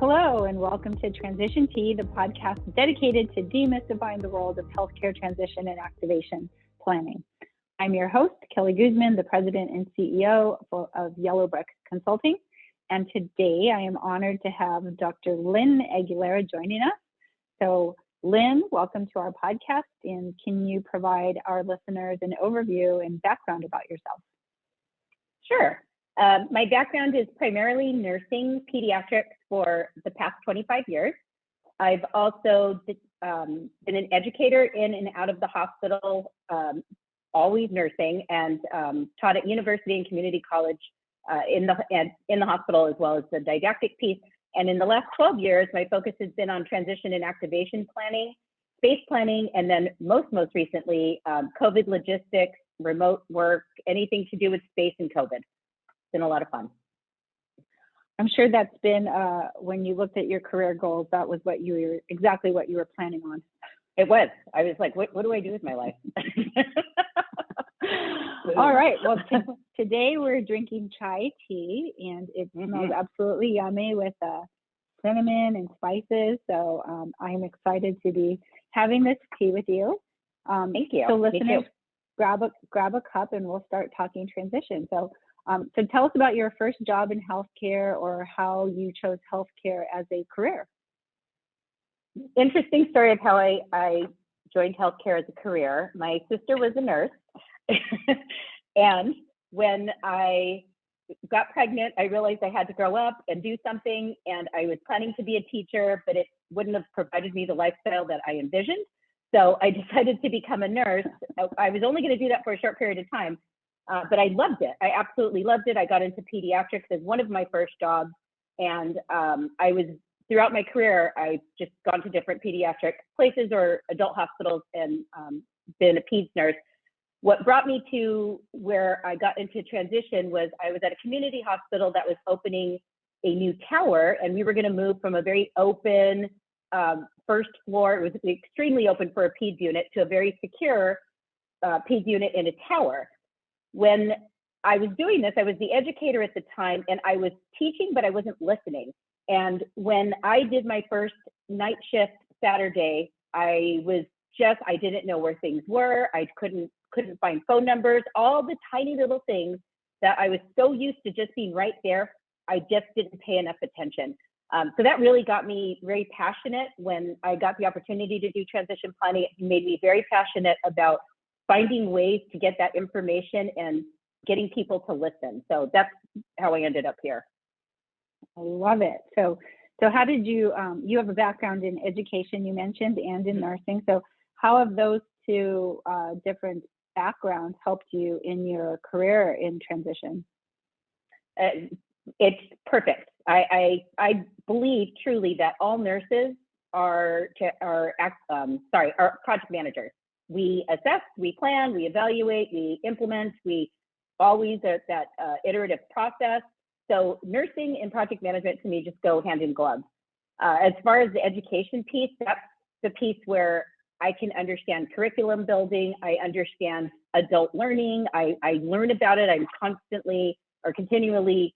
Hello, and welcome to Transition Tea, the podcast dedicated to demystifying the world of healthcare transition and activation planning. I'm your host, Kelly Guzman, the president and CEO of Yellow Brick Consulting. And today I am honored to have Dr. Lynn Aguilera joining us. So Lynn, welcome to our podcast. And can you provide our listeners an overview and background about yourself? Sure. My background is primarily nursing pediatrics for the past 25 years. I've also been an educator in and out of the hospital, always nursing, and taught at university and community college in the hospital, as well as the didactic piece. And in the last 12 years, my focus has been on transition and activation planning, space planning, and then most recently, COVID logistics, remote work, anything to do with space and COVID. It's been a lot of fun. I'm sure that's been, when you looked at your career goals, that was exactly what you were planning on. It was. I was like, what do I do with my life? All right. Well, today we're drinking chai tea, and it smells absolutely yummy with cinnamon and spices. So I'm excited to be having this tea with you. Thank you. So listeners, grab a cup, and we'll start talking transition. So tell us about your first job in healthcare, or how you chose healthcare as a career. Interesting story of how I joined healthcare as a career. My sister was a nurse. And when I got pregnant, I realized I had to grow up and do something. And I was planning to be a teacher, but it wouldn't have provided me the lifestyle that I envisioned. So I decided to become a nurse. I was only going to do that for a short period of time. But I loved it. I absolutely loved it. I got into pediatrics as one of my first jobs. And throughout my career, I've just gone to different pediatric places or adult hospitals and been a peds nurse. What brought me to where I got into transition was I was at a community hospital that was opening a new tower, and we were going to move from a very open first floor. It was extremely open for a peds unit to a very secure peds unit in a tower. When I was doing this, I was the educator at the time, and I was teaching, but I wasn't listening. And when I did my first night shift Saturday, I didn't know where things were. I couldn't find phone numbers, all the tiny little things that I was so used to just being right there. I just didn't pay enough attention. So that really got me very passionate. When I got the opportunity to do transition planning, it made me very passionate about finding ways to get that information and getting people to listen. So that's how I ended up here. I love it. So how did you have a background in education, you mentioned, and in nursing. So how have those two different backgrounds helped you in your career in transition? It's perfect. I believe truly that all nurses are project managers. We assess, we plan, we evaluate, we implement, we always at that iterative process. So nursing and project management to me just go hand in glove. As far as the education piece, that's the piece where I can understand curriculum building. I understand adult learning. I learn about it. I'm constantly or continually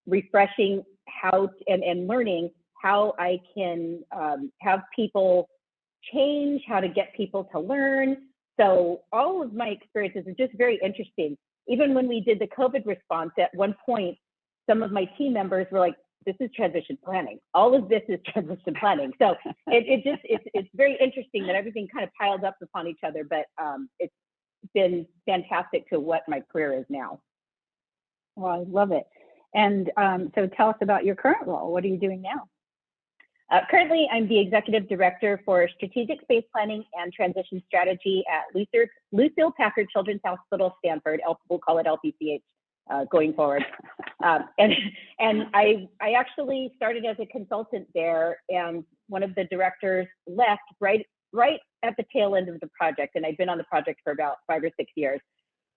refreshing how and learning how I can have people change, how to get people to learn. So all of my experiences are just very interesting. Even when we did the COVID response, at one point, some of my team members were like, this is transition planning. All of this is transition planning. So it's very interesting that everything kind of piled up upon each other, but it's been fantastic to what my career is now. Well, I love it. And so tell us about your current role. What are you doing now? Currently, I'm the Executive Director for Strategic Space Planning and Transition Strategy at Lucile Packard Children's Hospital, Stanford. We'll call it LPCH going forward. And I actually started as a consultant there, and one of the directors left right at the tail end of the project, and I'd been on the project for about 5 or 6 years.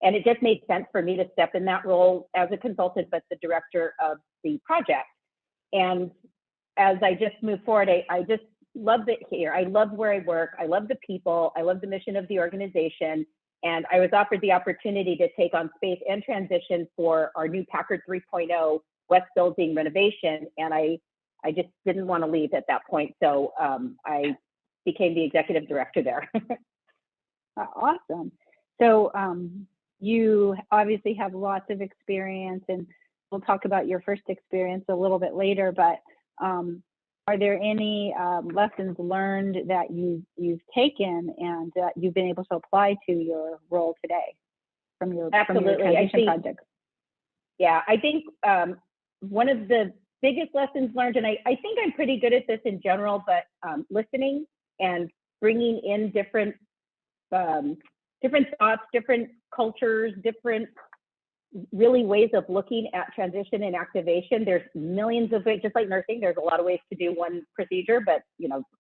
And it just made sense for me to step in that role as a consultant, but the director of the project. And as I just move forward, I just love it here. I love where I work. I love the people. I love the mission of the organization. And I was offered the opportunity to take on space and transition for our new Packard 3.0 West Building renovation. And I I just didn't want to leave at that point. So I became the executive director there. Awesome. So you obviously have lots of experience, and we'll talk about your first experience a little bit later, but are there any lessons learned that you've taken and that you've been able to apply to your role today from your transition projects? Yeah, I think one of the biggest lessons learned, and I think I'm pretty good at this in general, but listening and bringing in different thoughts, different cultures, different really ways of looking at transition and activation. There's millions of ways, just like nursing, there's a lot of ways to do one procedure, but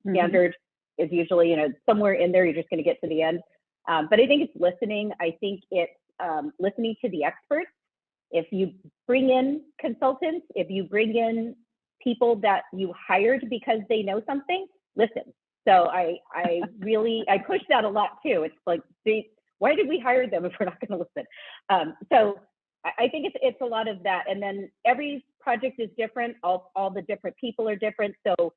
standard is usually, somewhere in there, you're just going to get to the end. But I think it's listening. I think it's listening to the experts. If you bring in consultants, if you bring in people that you hired because they know something, listen. So I push that a lot too. It's like, why did we hire them if we're not going to listen? So I think it's a lot of that. And then every project is different. All the different people are different. So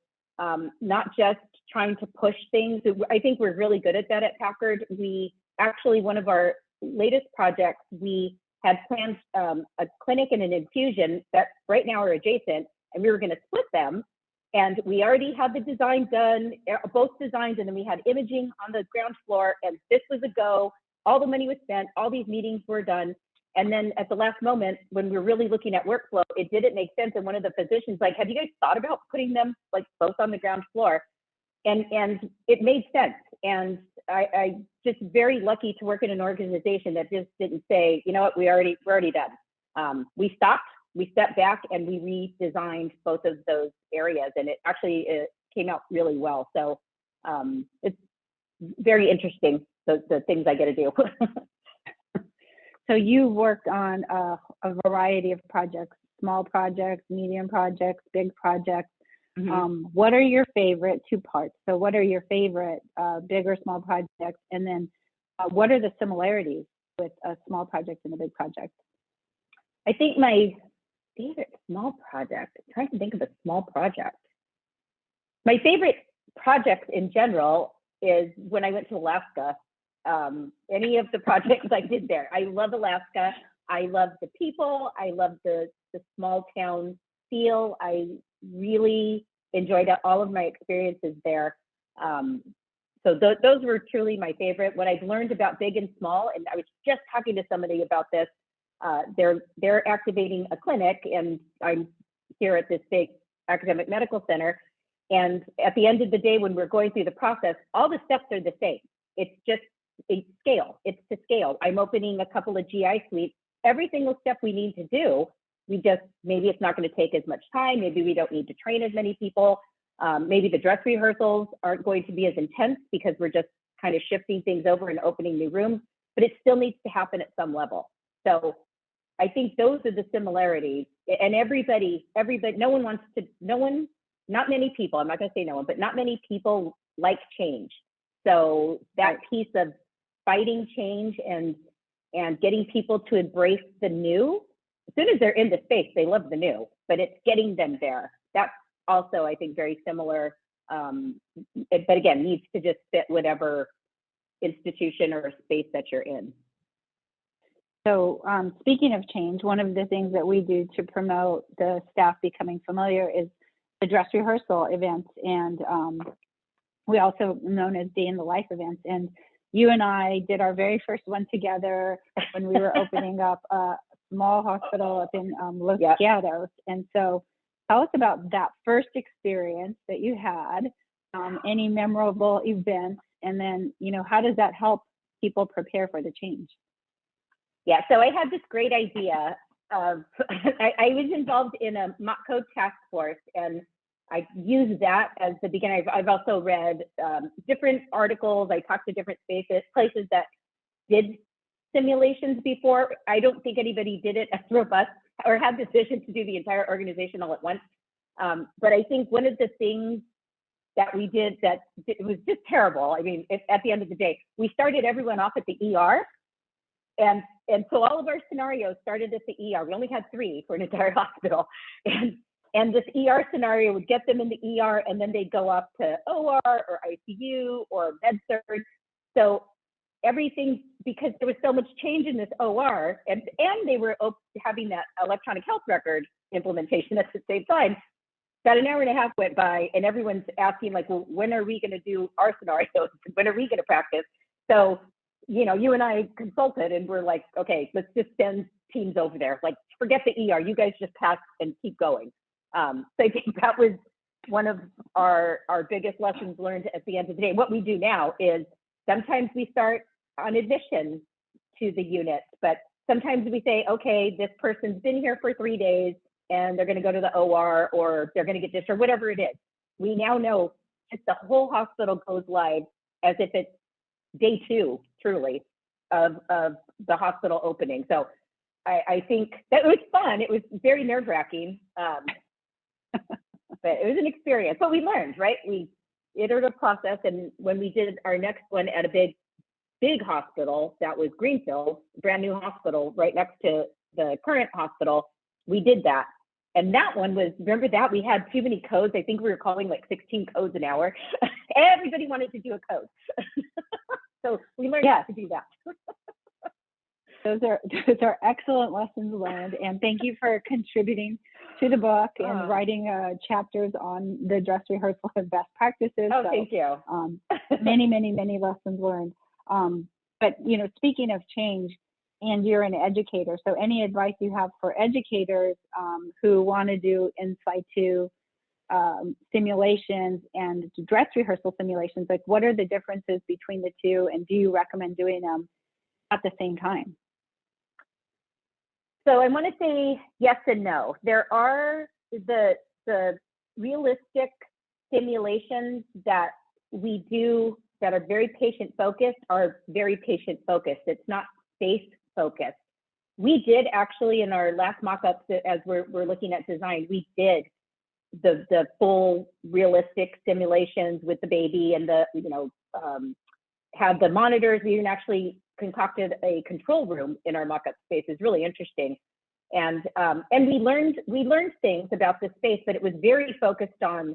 not just trying to push things. I think we're really good at that at Packard. We actually, one of our latest projects, we had planned a clinic and an infusion that right now are adjacent, and we were going to split them. And we already had the design done, both designs, and then we had imaging on the ground floor, and this was a go. All the money was spent, all these meetings were done. And then at the last moment, when we were really looking at workflow, it didn't make sense. And one of the physicians like, have you guys thought about putting them like both on the ground floor? And it made sense. And I just very lucky to work in an organization that just didn't say, you know what, we're already done. We stopped, we stepped back, and we redesigned both of those areas. And it actually came out really well. So it's very interesting, the things I get to do. So you worked on a variety of projects, small projects, medium projects, big projects. What are your favorite two parts? So what are your favorite big or small projects? And then what are the similarities with a small project and a big project? I think my favorite small project, I'm trying to think of a small project. My favorite project in general is when I went to Alaska. Any of the projects I did there. I love Alaska. I love the people. I love the small town feel. I really enjoyed all of my experiences there. So those were truly my favorite. What I've learned about big and small, and I was just talking to somebody about this, they're activating a clinic, and I'm here at this big academic medical center. And at the end of the day, when we're going through the process, all the steps are the same. It's just a scale. It's to scale. I'm opening a couple of GI suites. Every single step we need to do, maybe it's not going to take as much time. Maybe we don't need to train as many people. Maybe the dress rehearsals aren't going to be as intense because we're just kind of shifting things over and opening new rooms, but it still needs to happen at some level. So I think those are the similarities. And everybody, not many people, I'm not going to say no one, but not many people like change. So that piece of fighting change and getting people to embrace the new, as soon as they're in the space, they love the new, but it's getting them there. That's also, I think, very similar, but again, needs to just fit whatever institution or space that you're in. So speaking of change, one of the things that we do to promote the staff becoming familiar is the dress rehearsal events, and we also known as Day in the Life events. And you and I did our very first one together when we were opening up a small hospital up in Los Gatos. And so tell us about that first experience that you had, any memorable events, and then, how does that help people prepare for the change? Yeah, so I had this great idea of, I was involved in a mock code task force, and I used that as the beginning. I've also read different articles. I talked to different places that did simulations before. I don't think anybody did it as robust or had the vision to do the entire organization all at once. But I think one of the things that we did that it was just terrible. I mean, at the end of the day, we started everyone off at the ER. And so all of our scenarios started at the ER. We only had 3 for an entire hospital. And this ER scenario would get them in the ER, and then they'd go up to OR or ICU or med-surg. So everything, because there was so much change in this OR, and they were having that electronic health record implementation at the same time, about an hour and a half went by, and everyone's asking, like, well, when are we going to do our scenarios? When are we going to practice? So, you know, you and I consulted, and we're like, okay, let's just send teams over there. Like, forget the ER. You guys just pass and keep going. So I think that was one of our biggest lessons learned at the end of the day. What we do now is sometimes we start on admission to the unit, but sometimes we say, okay, this person's been here for 3 days and they're going to go to the OR or they're going to get discharged, whatever it is. We now know if the whole hospital goes live as if it's day 2, truly, of the hospital opening. So I think that was fun. It was very nerve-wracking, but it was an experience. But we learned, right? We iterative process, and when we did our next one at a big hospital that was Greenfield, brand new hospital right next to the current hospital, we did that. And that one was, remember that we had too many codes. I think we were calling like 16 codes an hour. Everybody wanted to do a code. So we learned how to do that. Those are excellent lessons learned. And thank you for contributing to the book and writing chapters on the dress rehearsal and best practices. Oh, so, thank you. Many lessons learned. But, you know, speaking of change, and you're an educator, so any advice you have for educators who want to do in situ simulations and dress rehearsal simulations, like what are the differences between the two, and do you recommend doing them at the same time? So I want to say yes and no. There are the realistic simulations that we do that are very patient focused are very patient focused. It's not space focused. We did actually in our last mock-ups, as we're looking at design, we did the full realistic simulations with the baby and the, you know, had the monitors. We even actually concocted a control room in our mock-up space. It's really interesting. And we learned things about the space, but it was very focused on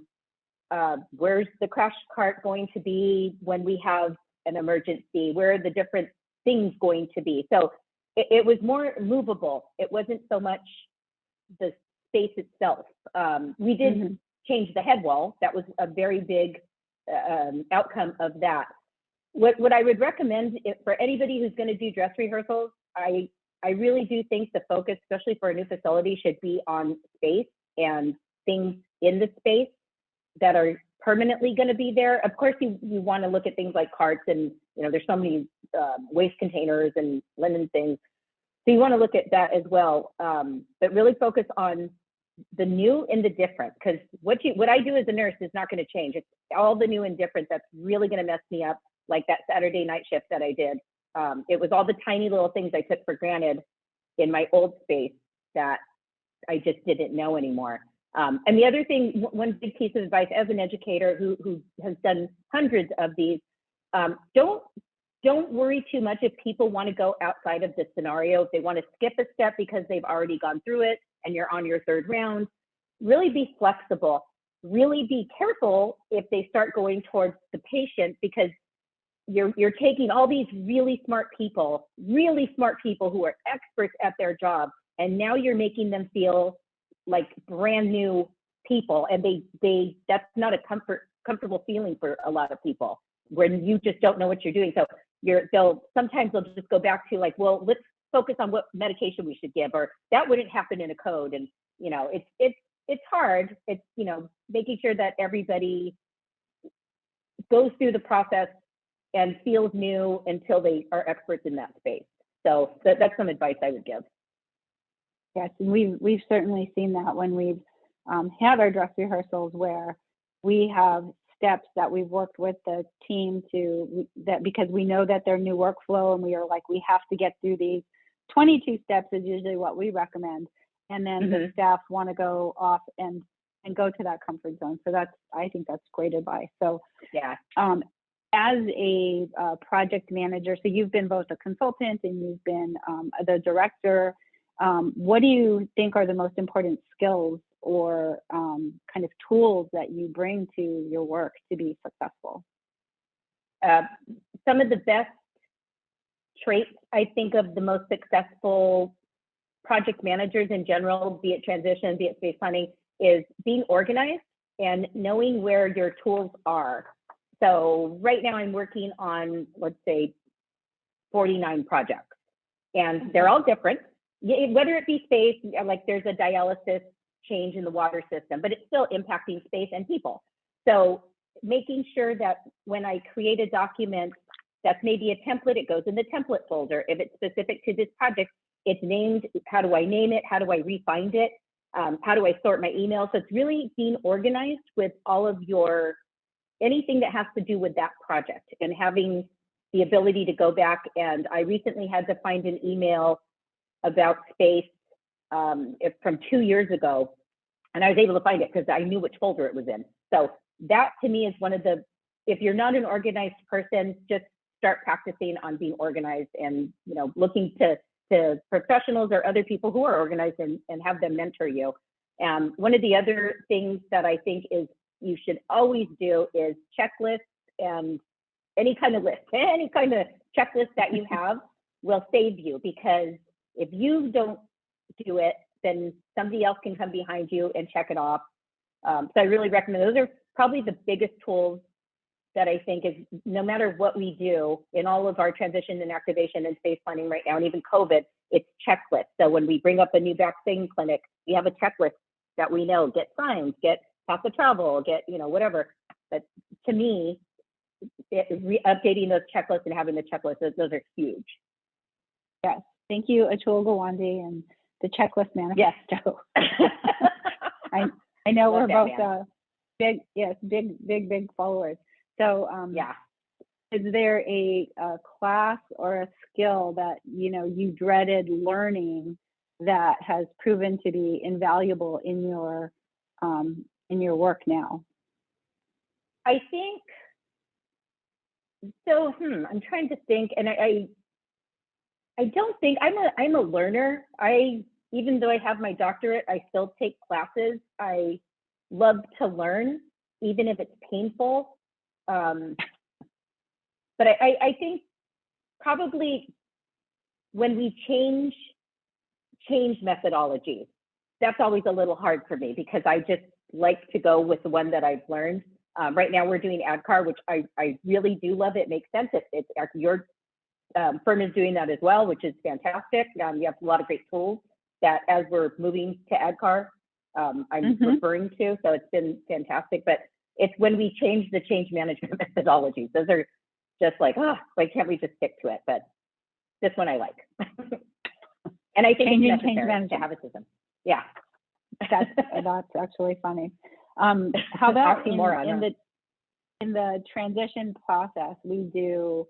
where's the crash cart going to be when we have an emergency? Where are the different things going to be? So it was more movable. It wasn't so much the space itself. We did change the head wall. That was a very big outcome of that. What I would recommend for anybody who's going to do dress rehearsals, I really do think the focus, especially for a new facility, should be on space and things in the space that are permanently going to be there. Of course, you want to look at things like carts and, you know, there's so many waste containers and linen things. So you want to look at that as well, but really focus on the new and the different, because what I do as a nurse is not going to change. It's all the new and different that's really going to mess me up, like that Saturday night shift that I did. It was all the tiny little things I took for granted in my old space that I just didn't know anymore. And the other thing, one big piece of advice as an educator who has done hundreds of these, don't worry too much if people want to go outside of the scenario. If they want to skip a step because they've already gone through it and you're on your 3rd round, really be flexible. Really be careful if they start going towards the patient, because you're taking all these really smart people who are experts at their job, and now you're making them feel like brand new people, and that's not a comfortable feeling for a lot of people when you just don't know what you're doing. So sometimes they'll just go back to like, well, let's focus on what medication we should give, or that wouldn't happen in a code. And you know, it's hard. It's, you know, making sure that everybody goes through the process and feels new until they are experts in that space. So that's some advice I would give. Yes, and we've certainly seen that when we've had our dress rehearsals, where we have steps that we've worked with the team because we know that they're new workflow, and we are like, we have to get through these 22 steps is usually what we recommend. And then the staff want to go off and go to that comfort zone. So I think that's great advice. So yeah. As a project manager, so you've been both a consultant and you've been the director what do you think are the most important skills or kind of tools that you bring to your work to be successful? Some of the best traits, I think, of the most successful project managers in general, be it transition, be it space planning, is being organized and knowing where your tools are. So right now I'm working on, let's say, 49 projects, and they're all different. Whether it be space, like there's a dialysis change in the water system, but it's still impacting space and people. So making sure that when I create a document that's maybe a template, it goes in the template folder. If it's specific to this project, it's named. How do I name it? How do I refind it? How do I sort my emails? So it's really being organized with all of your, anything that has to do with that project, and having the ability to go back. And I recently had to find an email about space from 2 years ago, and I was able to find it because I knew which folder it was in. So that to me is one of the, if you're not an organized person, just start practicing on being organized, and looking to professionals or other people who are organized, and have them mentor you. One of the other things that I think is you should always do is checklists, and any kind of list, any kind of checklist that you have will save you, because if you don't do it, then somebody else can come behind you and check it off. So I really recommend, those are probably the biggest tools that I think is, no matter what we do in all of our transition and activation and space planning right now, and even COVID, it's checklists. So when we bring up a new vaccine clinic, we have a checklist that we know, get signs, get pass the travel, get, whatever. But to me, updating those checklists and having the checklists, those are huge. Yes. Thank you, Atul Gawande and the Checklist Manifesto. Yes. I know we're both big followers. So yeah. Is there a class or a skill that you dreaded learning that has proven to be invaluable in your work now? I think so. I'm trying to think, and I don't think I'm a learner. Even though I have my doctorate, I still take classes. I love to learn, even if it's painful. But I think probably when we change methodologies, that's always a little hard for me, because I just like to go with the one that I've learned. Right now we're doing ADCAR, which I really do love. It makes sense. It's your firm is doing that as well, which is fantastic. You have a lot of great tools that, as we're moving to ADCAR, I'm referring to. So it's been fantastic. But it's when we change the change management methodologies. Those are just like, why can't we just stick to it? But this one I like. And I think it's necessary to have a system. Yeah. That's actually funny. How about in the transition process, we do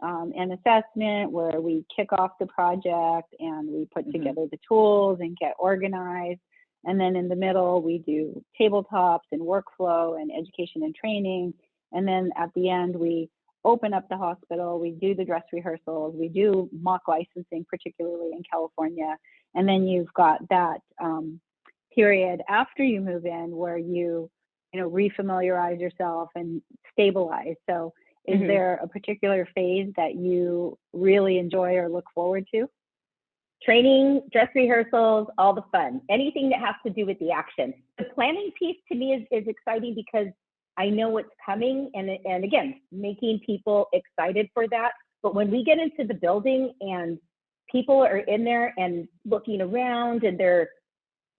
an assessment where we kick off the project and we put together the tools and get organized. And then in the middle, we do tabletops and workflow and education and training. And then at the end, we open up the hospital, we do the dress rehearsals, we do mock licensing, particularly in California. And then you've got that period after you move in where you refamiliarize yourself and stabilize. So is there a particular phase that you really enjoy or look forward to? Training, dress rehearsals, all the fun, anything that has to do with the action. The planning piece to me is exciting, because I know what's coming, and again, making people excited for that. But when we get into the building and people are in there and looking around and they're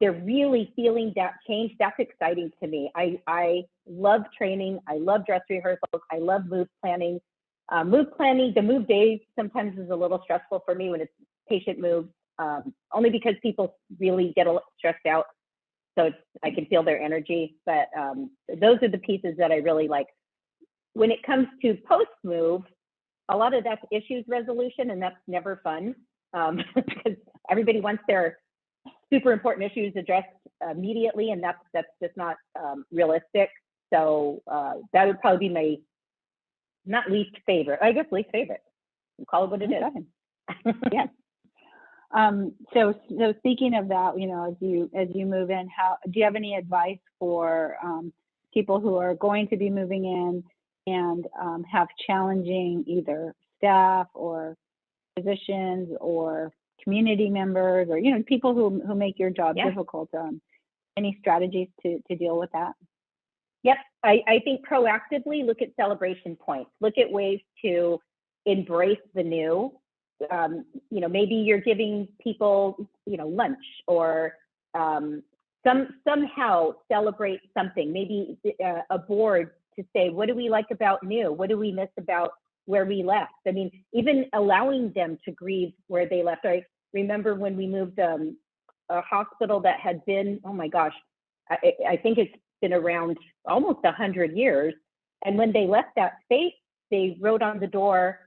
really feeling that change, that's exciting to me. I love training. I love dress rehearsals. I love move planning. The move days sometimes is a little stressful for me when it's patient moves, only because people really get a little stressed out. So I can feel their energy. But those are the pieces that I really like. When it comes to post-move, a lot of that's issues resolution, and that's never fun, because everybody wants their super important issues addressed immediately, and that's just not realistic. So that would probably be my, not least favorite, I guess least favorite. We'll call it what it is. Yeah. So speaking of that, as you move in, how do you have any advice for people who are going to be moving in and have challenging either staff or physicians or community members, or people who make your job difficult? Any strategies to deal with that? Yep, I think proactively look at celebration points. Look at ways to embrace the new. Maybe you're giving people, lunch, or somehow celebrate something. Maybe a board to say, what do we like about new? What do we miss about where we left? I mean, even allowing them to grieve where they left. I remember when we moved a hospital that had been, oh my gosh, I think it's been around almost 100 years. And when they left that space, they wrote on the door,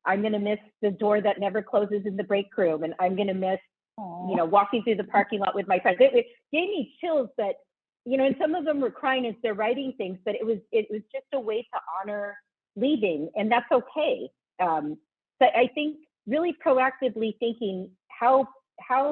I'm going to miss the door that never closes in the break room. And I'm going to miss, walking through the parking lot with my friends. It gave me chills, but, and some of them were crying as they're writing things, but it was just a way to honor leaving, and that's okay. But I think really proactively thinking how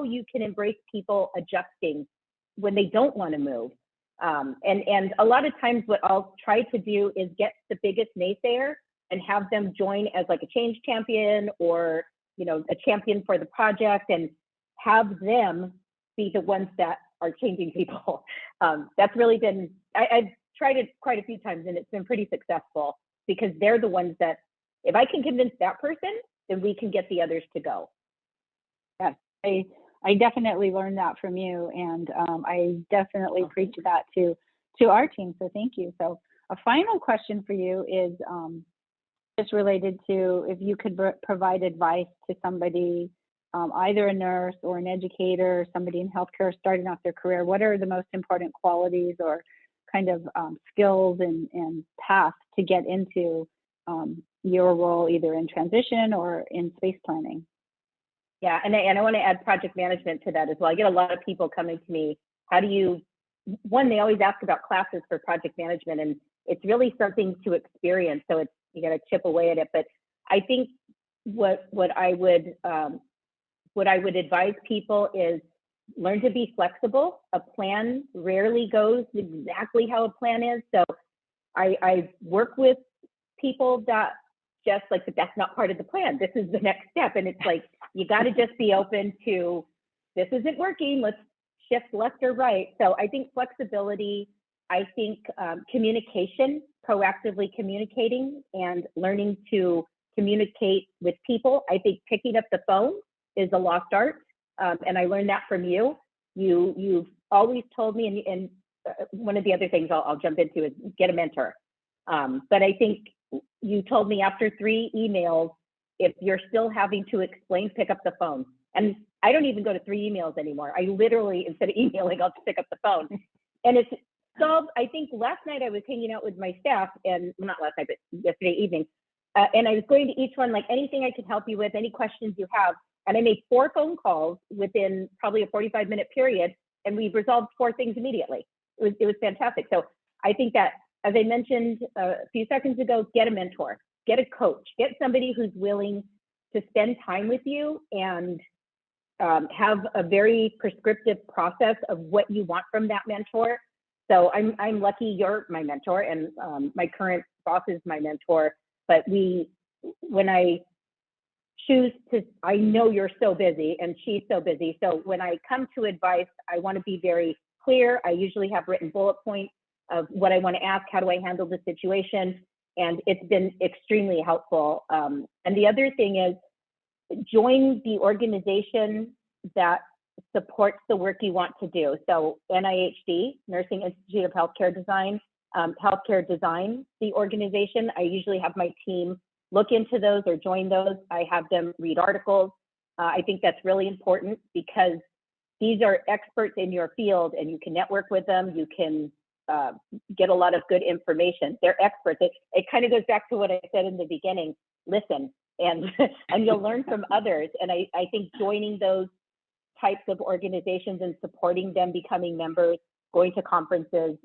you can embrace people adjusting when they don't want to move. And a lot of times what I'll try to do is get the biggest naysayer and have them join as like a change champion, or, a champion for the project, and have them be the ones that are changing people. That's really been, I've tried it quite a few times, and it's been pretty successful, because they're the ones that, if I can convince that person, then we can get the others to go. Yes, I definitely learned that from you, and I definitely preach that to our team. So thank you. So a final question for you is just related to if you could provide advice to somebody, either a nurse or an educator, somebody in healthcare starting off their career. What are the most important qualities or kind of skills and paths to get into your role, either in transition or in space planning? Yeah, and I want to add project management to that as well. I get a lot of people coming to me. How do you, they always ask about classes for project management, and it's really something to experience. So you got to chip away at it. But I think what I would advise people is learn to be flexible. A plan rarely goes exactly how a plan is. So I work with people that just like, but that's not part of the plan. This is the next step. And it's like, you got to just be open to, this isn't working, let's shift left or right. So I think flexibility, I think communication, proactively communicating and learning to communicate with people. I think picking up the phone is a lost art. And I learned that from you. You've always told me, and one of the other things I'll jump into is get a mentor. But I think you told me after 3 emails, if you're still having to explain, pick up the phone. And I don't even go to 3 emails anymore. I literally, instead of emailing, I'll just pick up the phone. And it's solved. I think last night I was hanging out with my staff, and not last night, but yesterday evening. And I was going to each one, like, anything I could help you with, any questions you have. And I made 4 phone calls within probably a 45-minute period, and we resolved 4 things immediately. It was fantastic. So I think that, as I mentioned a few seconds ago, get a mentor, get a coach, get somebody who's willing to spend time with you and have a very prescriptive process of what you want from that mentor. So I'm lucky you're my mentor, and my current boss is my mentor. But when I choose to, I know you're so busy and she's so busy. So when I come to advice, I want to be very clear. I usually have written bullet points of what I want to ask, how do I handle the situation? And it's been extremely helpful. And the other thing is, join the organization that supports the work you want to do. So NIHD, Nursing Institute of Healthcare Design, Healthcare Design, the organization. I usually have my team look into those or join those. I have them read articles. I think that's really important, because these are experts in your field, and you can network with them. You can get a lot of good information. They're experts. It kind of goes back to what I said in the beginning, listen, and you'll learn from others. And I think joining those types of organizations and supporting them, becoming members, going to conferences,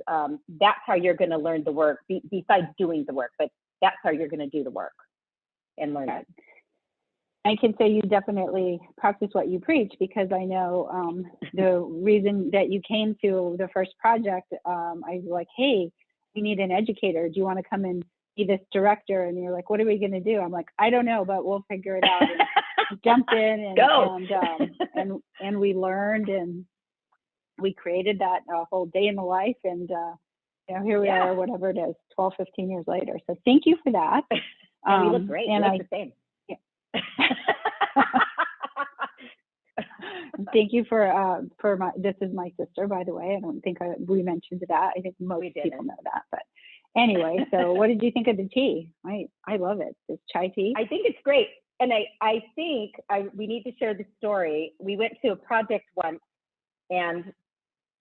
that's how you're going to learn the work, besides doing the work, but that's how you're going to do the work and learn it. I can say you definitely practice what you preach, because I know the reason that you came to the first project, I was like, hey, we need an educator. Do you want to come and be this director? And you're like, what are we going to do? I'm like, I don't know, but we'll figure it out. And jumped in and we learned, and we created that whole day in the life. And here we are, whatever it is, 12, 15 years later. So thank you for that. And we look great. And we look the same. Thank you for this is my sister, by the way. I don't think we mentioned that. I think most people know that, but anyway, so what did you think of the tea? I love it. This chai tea. I think it's great. And I think we need to share the story. We went to a project once, and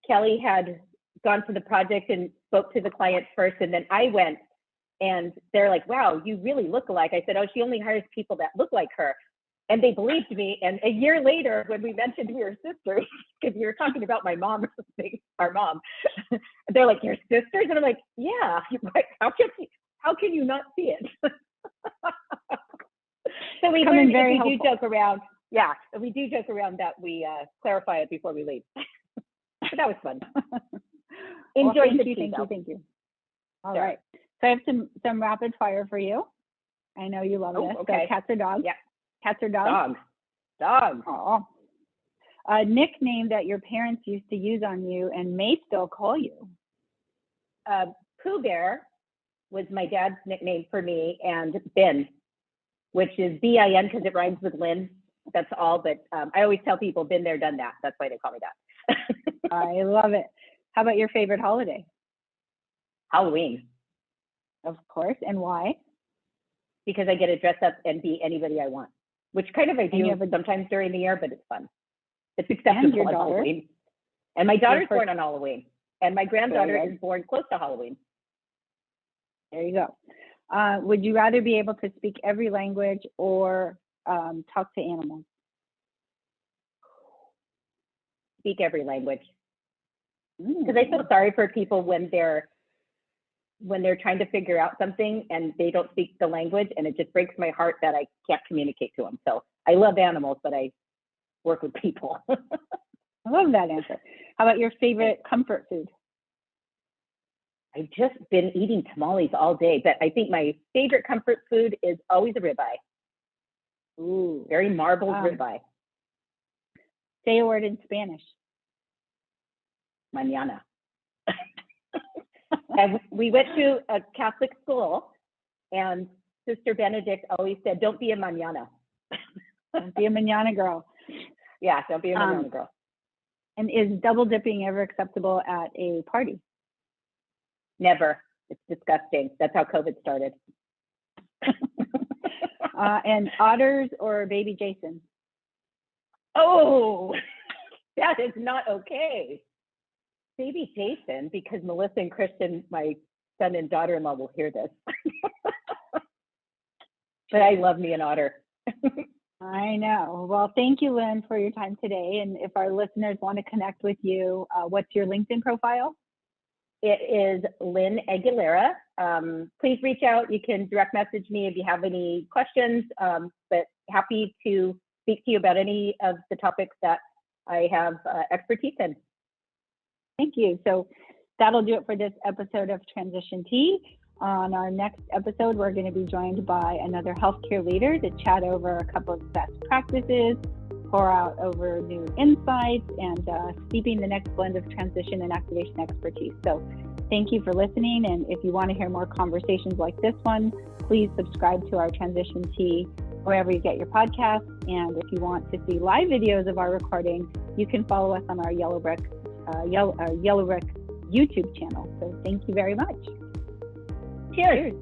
Kelly had gone to the project and spoke to the client first, and then I went, and they're like, wow, you really look alike. I said, oh, she only hires people that look like her. And they believed me. And a year later, when we mentioned we were sisters, because we were talking about my mom or something, our mom, they're like, you're sisters? And I'm like, yeah. How can you not see it? So we learned, we do joke around. Yeah, we do joke around that we clarify it before we leave. But that was fun. Enjoy the tea. Thank you. All right. So I have some rapid fire for you. I know you love this. Okay. So cats or dogs? Yeah. Cats or dogs? Dogs. Oh. A nickname that your parents used to use on you and may still call you? Pooh Bear was my dad's nickname for me, and Bin, which is B-I-N because it rhymes with Lynn. That's all, but I always tell people, been there, done that. That's why they call me that. I love it. How about your favorite holiday? Halloween. Of course. And why? Because I get to dress up and be anybody I want, which kind of I do sometimes during the year, but it's fun. It's acceptable on Halloween. And my daughter's born on Halloween. And my granddaughter is born close to Halloween. There you go. Would you rather be able to speak every language or talk to animals? Speak every language. Because I feel sorry for people when they're trying to figure out something and they don't speak the language, and it just breaks my heart that I can't communicate to them. So I love animals, but I work with people. I love that answer. How about your favorite comfort food? I've just been eating tamales all day, but I think my favorite comfort food is always a ribeye. Ooh, very marbled ribeye. Say a word in Spanish. Mañana. And we went to a Catholic school, and Sister Benedict always said, don't be a mañana. Don't be a mañana girl. Yeah, don't be a mañana girl. And is double dipping ever acceptable at a party? Never. It's disgusting. That's how COVID started. And otters or baby Jason? Oh, that is not okay. Baby Jason, because Melissa and Christian, my son and daughter-in-law, will hear this. But I love me an otter. I know. Well, thank you, Lynn, for your time today. And if our listeners want to connect with you, what's your LinkedIn profile? It is Lynn Aguilera. Please reach out. You can direct message me if you have any questions, but happy to speak to you about any of the topics that I have expertise in. Thank you. So that'll do it for this episode of Transition Tea. On our next episode, we're going to be joined by another healthcare leader to chat over a couple of best practices, pour out over new insights, and steeping the next blend of transition and activation expertise. So thank you for listening. And if you want to hear more conversations like this one, please subscribe to our Transition Tea wherever you get your podcasts. And if you want to see live videos of our recording, you can follow us on our Yellow Brick YouTube channel. So thank you very much. Cheers.